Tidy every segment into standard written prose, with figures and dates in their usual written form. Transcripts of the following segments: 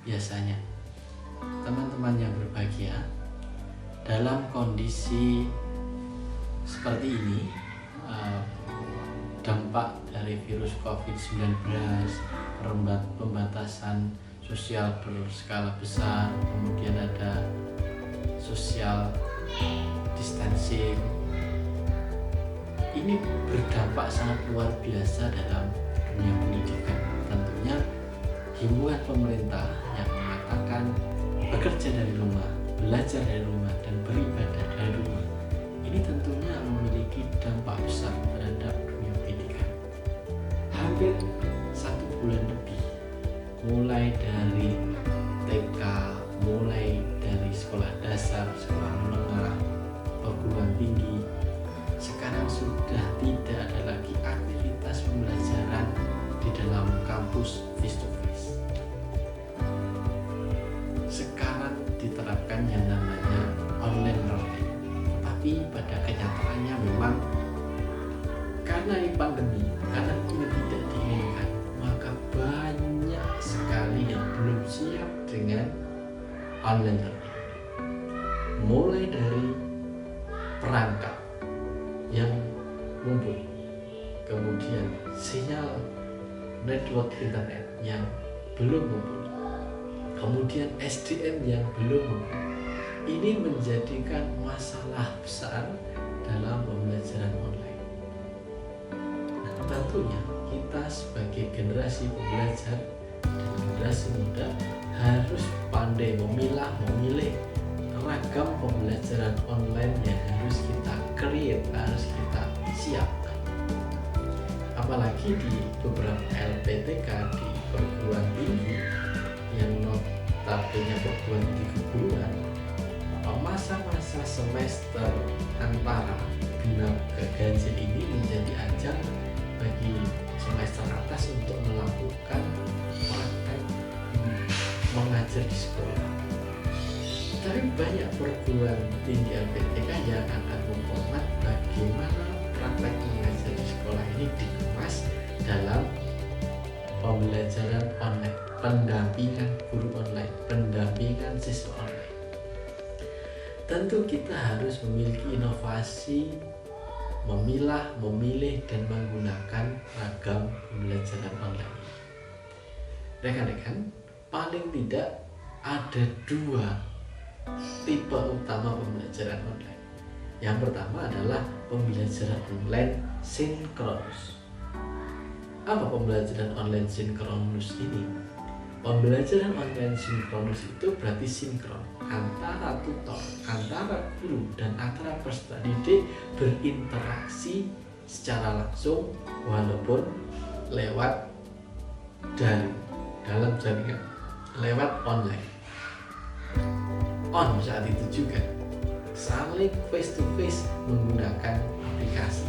biasanya teman-teman yang berbahagia dalam kondisi seperti ini, dampak dari virus COVID-19, pembatasan sosial berskala besar, kemudian ada social distancing, ini berdampak sangat luar biasa dalam dunia pendidikan. Tentunya himbauan pemerintah yang mengatakan bekerja dari rumah, belajar dari rumah, dan beribadah dari rumah, ini tentunya memiliki dampak besar terhadap dunia pendidikan. Hampir 1 bulan lebih, mulai dari TK, mulai dari sekolah dasar, sekolah menengah, perguruan tinggi, sekarang sudah tidak ada lagi aktivitas pembelajaran di dalam kampus face to face. Sekarang diterapkan yang namanya online learning. Tetapi pada kenyataannya memang karena ini pandemi, karena ini tidak diinginkan, maka banyak sekali yang belum siap dengan online learning. Mulai dari perangkat yang mumpuni, kemudian sinyal network internet yang belum mumpuni, kemudian SDM yang belum mumpuni. Ini menjadikan masalah besar dalam pembelajaran online. Nah, tentunya kita sebagai generasi pembelajar dan generasi muda harus pandai memilih ragam pembelajaran online yang harus kita create, harus kita siapkan. Apalagi di beberapa LPTK di perguruan tinggi yang notabene perguruan tinggi keguruan, masa-masa semester antara bina ganjil ini menjadi ajang bagi semester atas untuk melakukan praktek mengajar di sekolah. Tapi banyak perguruan tinggi LPTK yang akan memformat bagaimana praktek mengajar di sekolah ini dikemas dalam pembelajaran online, pendampingan guru online, pendampingan siswa online. Tentu kita harus memiliki inovasi, memilah, memilih, dan menggunakan ragam pembelajaran online. Rekan-rekan, paling tidak ada 2 tipe utama pembelajaran online. Yang pertama adalah pembelajaran online sinkronus. Apa pembelajaran online sinkronus ini? Pembelajaran online sinkronus itu berarti sinkron antara tutor, antara guru, dan antara peserta didik berinteraksi secara langsung walaupun lewat dalam jaringan, lewat online. Saat itu juga saling face to face menggunakan aplikasi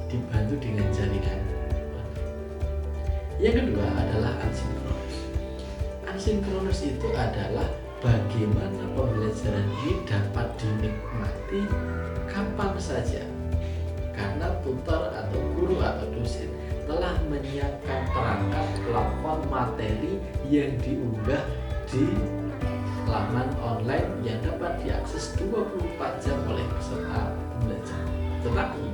dibantu dengan jaringan. Yang kedua adalah asinkronus. Asinkronus itu adalah bagaimana pembelajaran ini dapat dinikmati kapan saja karena tutor atau guru atau dosen telah menyiapkan perangkat platform materi yang diunggah di laman online yang dapat diakses 24 jam oleh peserta belajar. Tetapi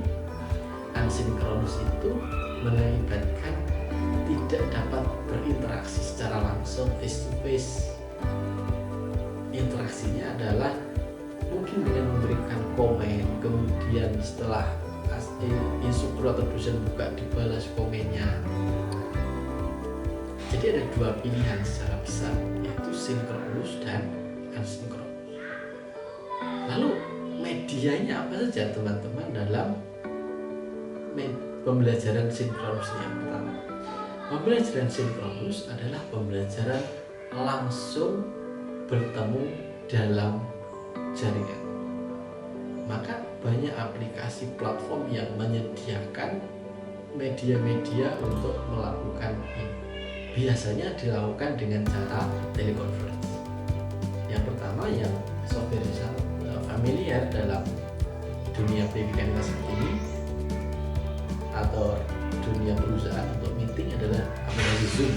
asinkronus itu mengakibatkan tidak dapat berinteraksi secara langsung face to face. Interaksinya adalah mungkin dengan memberikan komen, kemudian setelah instruktur atau dosen buka dibalas komennya. Jadi ada 2 pilihan secara besar, yaitu sinkronus dan asinkronus. Lalu medianya apa saja teman-teman dalam pembelajaran sinkronus yang pertama? Pembelajaran sinkronus adalah pembelajaran langsung bertemu dalam jaringan. Maka banyak aplikasi platform yang menyediakan media-media untuk melakukan ini. Biasanya dilakukan dengan cara telekonferensi. Yang pertama yang software sangat familiar dalam dunia pendidikan masa kini atau dunia perusahaan untuk meeting adalah aplikasi Zoom.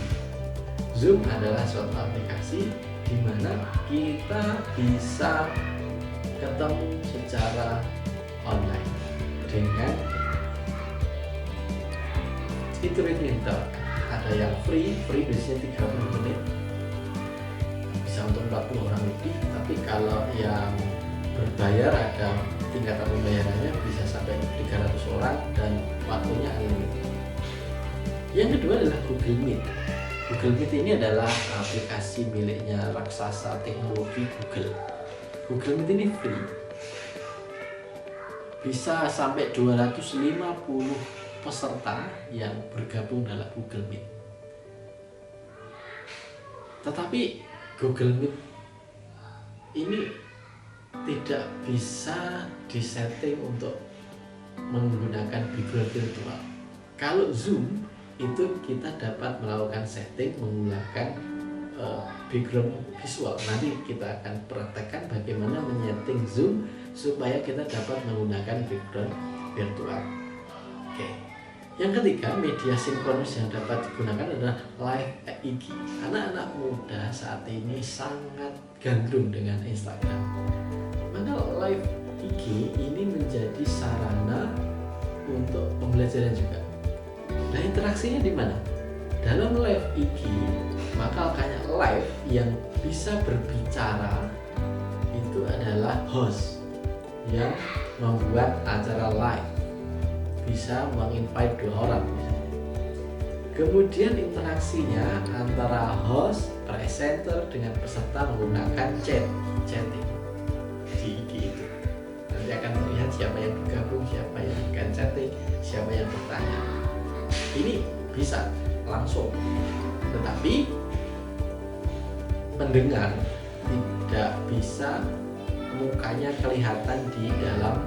Zoom adalah suatu aplikasi di mana kita bisa ketemu secara online dengan fitur ini. Ada yang free biasanya 30 menit bisa untuk 40 orang lebih, tapi kalau yang berbayar ada tingkatan pembayarannya bisa sampai 300 orang dan waktunya unlimited. Yang kedua adalah Google Meet. Google Meet ini adalah aplikasi miliknya raksasa teknologi Google. Google Meet ini free, bisa sampai 250 peserta yang bergabung dalam Google Meet. Tetapi Google Meet ini tidak bisa disetting untuk menggunakan background virtual. Kalau Zoom itu kita dapat melakukan setting menggunakan background visual. Nanti kita akan praktekkan bagaimana menyeting Zoom supaya kita dapat menggunakan background virtual. Oke. Yang ketiga, media sinkronus yang dapat digunakan adalah live IG. Anak-anak muda saat ini sangat gandrung dengan Instagram. Maka live IG ini menjadi sarana untuk pembelajaran juga. Nah, interaksinya di mana? Dalam live IG, maka hanya live yang bisa berbicara itu adalah host yang membuat acara live, bisa menginvite 2 orang misalnya. Kemudian interaksinya antara host, presenter dengan peserta menggunakan chatting di IG itu. Nanti akan melihat siapa yang bergabung, siapa yang akan chatting, siapa yang bertanya. Ini bisa langsung, tetapi pendengar tidak bisa mukanya kelihatan di dalam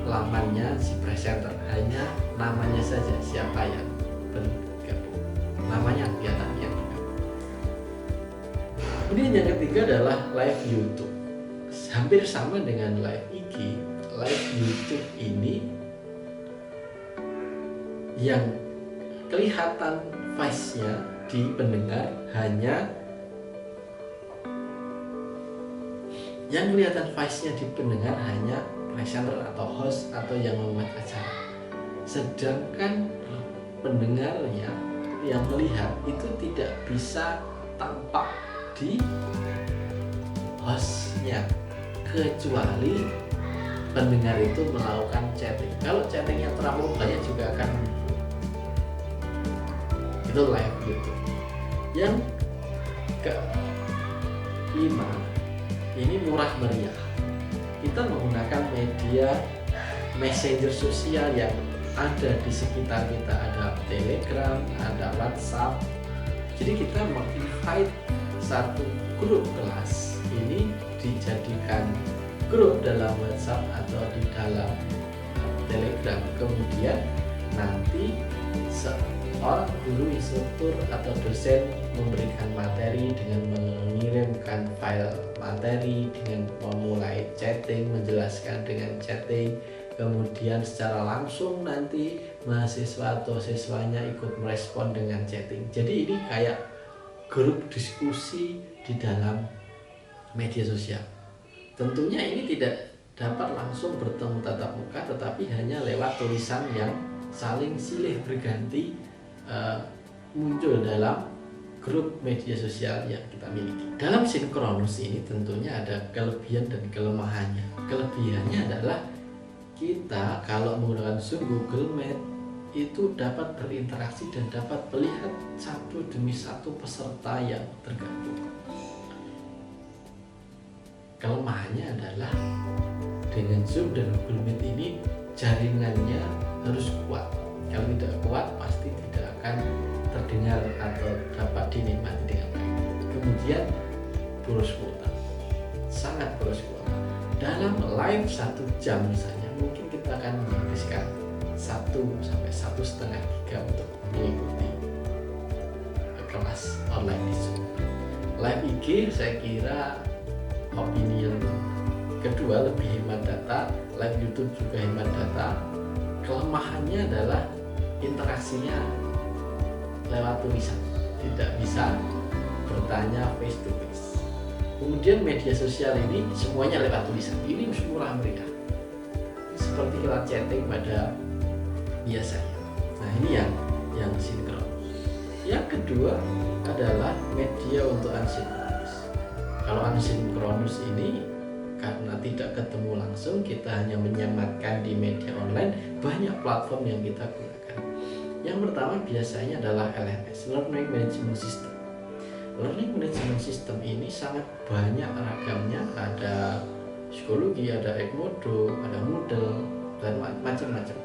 lamannya si presenter, hanya namanya saja siapa yang bergabung, namanya kelihatan yang bergabung. Kemudian yang ketiga adalah live YouTube. Hampir sama dengan live IG, live YouTube ini yang kelihatan face-nya di pendengar hanya presenter atau host atau yang membuat acara. Sedangkan pendengarnya yang melihat itu tidak bisa tampak di hostnya kecuali pendengar itu melakukan chatting. Kalau chattingnya terlalu banyak juga akan itu live YouTube. Yang kelima, ini murah meriah. Kita menggunakan media messenger sosial yang ada di sekitar kita, ada Telegram, ada WhatsApp. Jadi kita menginvite satu grup kelas ini dijadikan grup dalam WhatsApp atau di dalam Telegram. Kemudian nanti seorang guru, instruktur atau dosen memberikan materi dengan mengirimkan file materi, dengan memulai chatting, menjelaskan dengan chatting. Kemudian secara langsung nanti mahasiswa atau siswanya ikut merespon dengan chatting. Jadi ini kayak grup diskusi di dalam media sosial. Tentunya ini tidak dapat langsung bertemu tatap muka, tetapi hanya lewat tulisan yang saling silih berganti muncul dalam grup media sosial yang kita miliki. Dalam sinkronus ini tentunya ada kelebihan dan kelemahannya. Kelebihannya adalah kita kalau menggunakan Zoom, Google Meet itu dapat berinteraksi dan dapat melihat satu demi satu peserta yang tergabung. Kelemahannya adalah dengan Zoom dan Google Meet ini jaringannya harus kuat. Kalau tidak kuat pasti tidak akan terdengar atau dapat dinikmati dengan baik. Kemudian boros kuota, sangat boros kuota. Dalam live 1 jam misalnya, mungkin kita akan menghabiskan 1 sampai 1,5 giga untuk mengikuti kelas online di Zoom. Live IG saya kira opini yang kedua lebih hemat data, live YouTube juga hemat data. Kelemahannya adalah interaksinya lewat tulisan, tidak bisa bertanya face to face. Kemudian media sosial ini semuanya lewat tulisan, ini murah meriah, seperti kita chatting pada biasanya. Nah, ini yang sinkron. Yang kedua adalah media untuk asinkronus. Kalau asinkronus ini karena tidak ketemu langsung, kita hanya menyematkan di media online, banyak platform yang kita gunakan. Yang pertama biasanya adalah LMS, Learning Management System. Learning Management System ini sangat banyak ragamnya, ada psikologi, ada Edmodo, ada Moodle, dan macam-macam.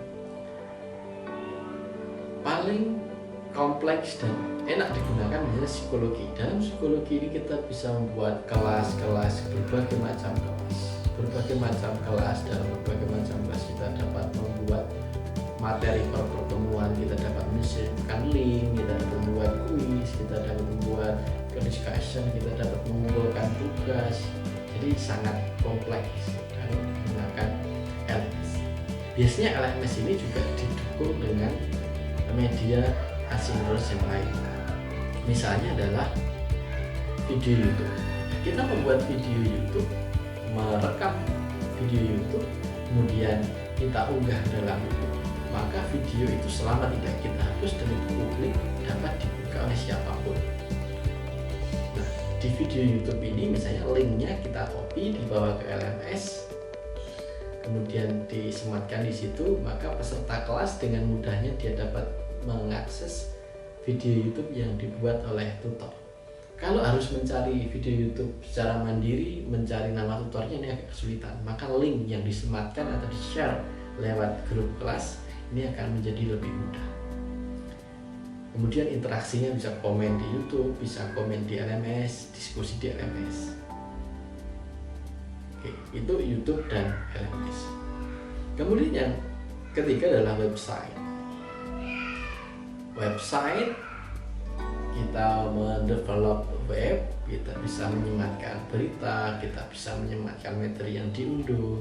Paling kompleks dan enak digunakan adalah psikologi. Dalam psikologi ini kita bisa membuat kelas-kelas, berbagai macam kelas. Dalam berbagai macam kelas kita dapat membuat materi per pertemuan, kita dapat menyiapkan link, kita dapat membuat kuis, kita dapat membuat discussion, kita dapat mengumpulkan tugas. Jadi sangat kompleks kalau menggunakan LMS. Biasanya LMS ini juga didukung dengan media asinkronus yang lain. Misalnya adalah video YouTube. Kita membuat video YouTube, merekam video YouTube, kemudian kita unggah dalam YouTube. Maka video itu selama tidak kita hapus dan itu publik dapat dibuka oleh siapapun. Nah, di video YouTube ini misalnya linknya kita copy, dibawa ke LMS, kemudian disematkan di situ, maka peserta kelas dengan mudahnya dia dapat mengakses video YouTube yang dibuat oleh tutor. Kalau harus mencari video YouTube secara mandiri, mencari nama tutornya ini agak kesulitan, maka link yang disematkan atau di-share lewat grup kelas ini akan menjadi lebih mudah. Kemudian interaksinya bisa komen di YouTube, bisa komen di LMS, diskusi di LMS. Oke, itu YouTube dan LMS. Kemudian yang ketiga adalah website. Website, kita mendevelop web, kita bisa menyematkan berita, kita bisa menyematkan materi yang diunduh.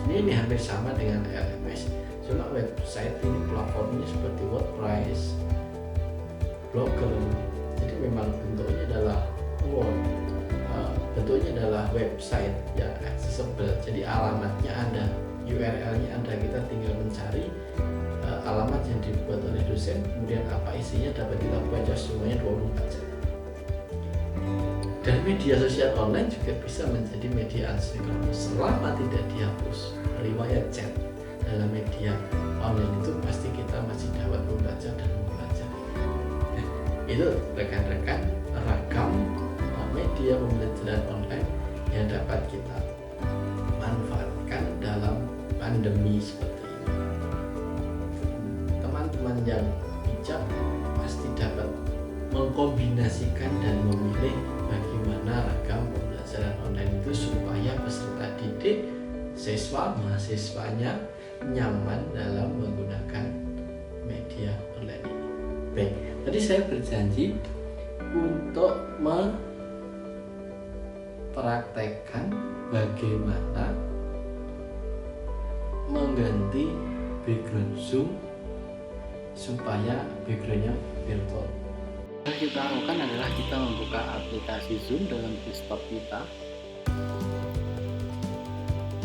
Ini hampir sama dengan LMS. Cuma website ini platformnya seperti WordPress, Blogger. Jadi memang bentuknya adalah bentuknya adalah website yang accessible. Jadi alamatnya ada, URL-nya ada, kita tinggal mencari alamat yang dibuat oleh dosen, kemudian apa isinya dapat kita baca semuanya 24 jam. Dan media sosial online juga bisa menjadi media asinkronus selama tidak dihapus. Riwayat chat dalam media online itu pasti kita masih dapat membaca dan mempelajari. Nah, itu rekan-rekan ragam media pembelajaran online yang dapat kita manfaatkan dalam pandemi seperti ini. Teman-teman yang bijak pasti dapat mengkombinasikan dan memilih bagaimana ragam pembelajaran online itu supaya peserta didik, siswa, mahasiswanya nyaman dalam menggunakan media online ini. Baik, tadi saya berjanji untuk mempraktekkan bagaimana mengganti background Zoom supaya backgroundnya virtual. Yang kita lakukan adalah kita membuka aplikasi Zoom dalam desktop kita.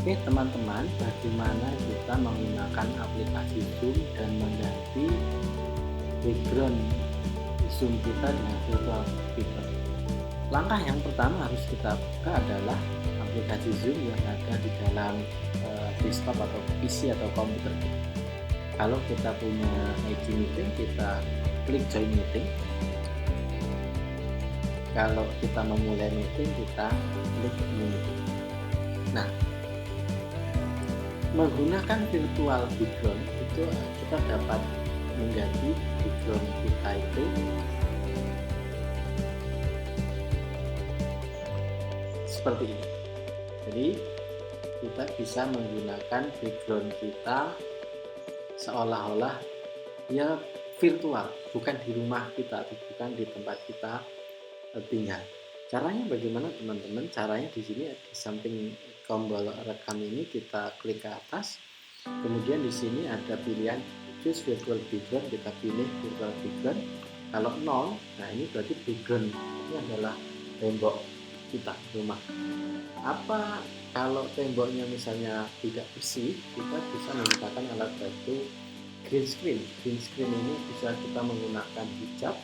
Oke teman-teman, bagaimana kita menggunakan aplikasi Zoom dan mengganti background Zoom kita dengan virtual background. Langkah yang pertama harus kita buka adalah aplikasi Zoom yang ada di dalam desktop atau PC atau komputer kita. Kalau kita punya Magic Meeting, kita klik Join Meeting. Kalau kita memulai meeting, kita klik Meeting. Nah, menggunakan virtual background itu kita dapat mengganti background kita itu seperti ini. Jadi kita bisa menggunakan background kita seolah-olah ya virtual, bukan di rumah kita, bukan di tempat kita tinggal. Caranya bagaimana teman-teman? Caranya di sini di samping tombol rekam ini kita klik ke atas, kemudian di sini ada pilihan choose virtual background, kita pilih virtual background. Kalau 0, nah ini berarti background ini adalah tembok kita rumah. Apa kalau temboknya misalnya tidak bersih, kita bisa menggunakan alat bantu green screen. Green screen ini bisa kita menggunakan hijab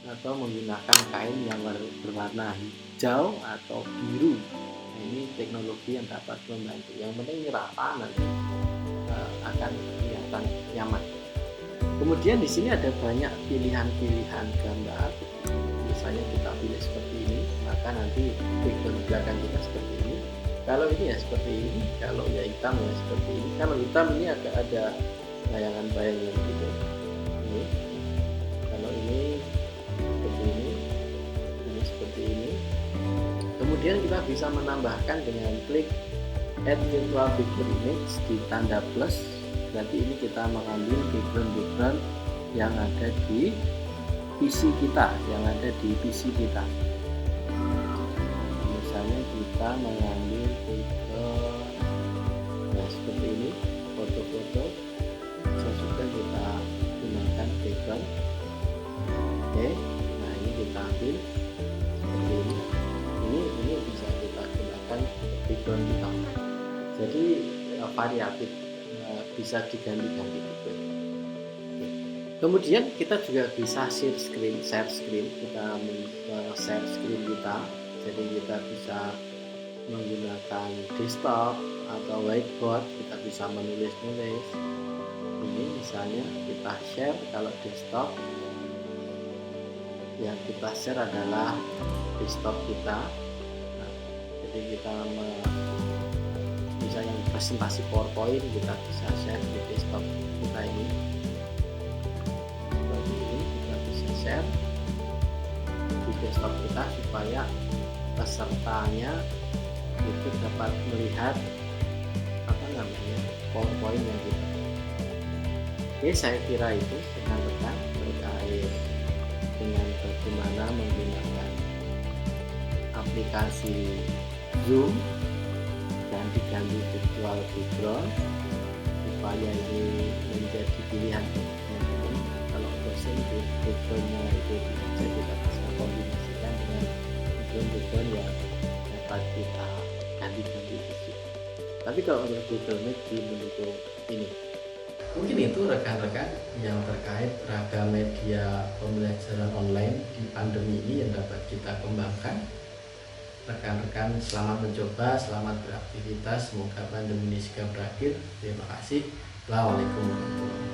atau menggunakan kain yang berwarna hijau atau biru. Nah, ini teknologi yang dapat membantu. Yang penting ini rata, nanti akan kelihatan nyaman. Kemudian di sini ada banyak pilihan-pilihan gambar. Misalnya kita pilih seperti ini, maka nanti background belakang kita seperti ini. Kalau ini ya seperti ini, kalau ya hitam ya seperti ini. Kalau hitam ini agak ada bayangan-bayangan gitu. Ini. Kalau ini seperti ini seperti ini. Kemudian kita bisa menambahkan dengan klik Add Virtual Background Image di tanda plus. Berarti ini kita mengambil background yang ada di PC kita, Misalnya kita mengambil seperti ini, foto-foto sesudah kita gunakan background. Oke, nah ini kita ambil seperti ini bisa kita gunakan background hitam. Jadi variatif, bisa diganti-ganti gitu. Kemudian kita juga bisa share screen, kita share screen kita. Jadi kita bisa menggunakan desktop atau whiteboard, kita bisa menulis-nulis. Ini misalnya kita share, kalau desktop yang kita share adalah desktop kita. Nah, jadi kita misalnya presentasi PowerPoint, kita bisa share di desktop kita ini. Seperti ini kita bisa share di desktop kita supaya pesertanya itu dapat melihat PowerPoint yang kita. Oke, saya kira itu rekan-rekan terkait dengan bagaimana menggunakan aplikasi Zoom dan diganti virtual background supaya ini menjadi pilihan teman-teman. Kalau bosan backgroundnya itu bisa kita kombinasikan dengan background yang dapat kita ganti-ganti di situ. Tapi kalau untuk Google Meet mendukung ini. Mungkin itu rekan-rekan yang terkait beragam media pembelajaran online di pandemi ini yang dapat kita kembangkan. Rekan-rekan selamat mencoba, selamat beraktivitas, semoga pandemi ini segera berakhir. Terima kasih. Assalamualaikum warahmatullahi wabarakatuh.